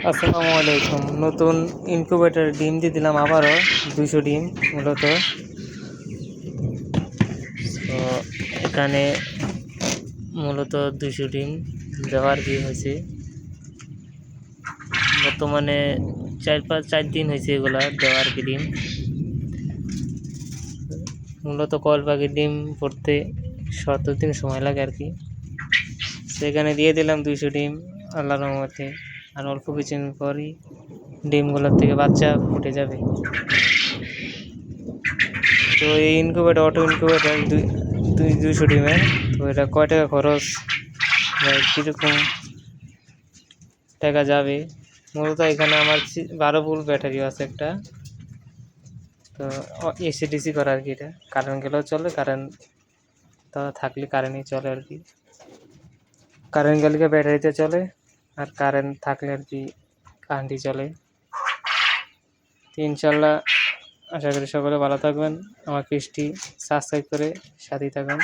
আসসালামু আলাইকুম। নতুন ইনকিউবেটর ডিম দিয়ে দিলাম আবারও 200 ডিম মূলত। তো এখানে মূলত 200 ডিম দেওয়ার কি হয়েছে, বর্তমানে 4 দিন হয়েছে এগুলা দেওয়ার কি ডিম। মূলত কয়েল পাখির ডিম পড়তে 70 দিন সময় লাগে আর কি। সেখানে দিয়ে দিলাম 200 ডিম আল্লাহর রহমতে। আর অল্প কিছুদিন পরই ডিমগুলোর থেকে বাচ্চা ফুটে যাবে। তো এই ইনকিউবেটর অটো ইনকিউবেটর 200 ডিমের। তো এটা কয় টাকা খরচ, কীরকম টাকা যাবে, মূলত এখানে আমার 12 ভোল্ট ব্যাটারিও আছে একটা। তো এসি ডিসি করা আর কি, এটা কারেন্ট গেলেও চলে, কারেন্ট তো থাকলে কারেন্টই চলে আর কি। কারেন্ট গেলে ব্যাটারিতে চলে, আর কারেন্ট থাকলে আর কি কারেন্টই চলে। তো ইনশাল্লাহ আশা করি সকলে ভালো থাকবেন, আমার পেজটি সাবস্ক্রাইব করে সাথেই থাকবেন।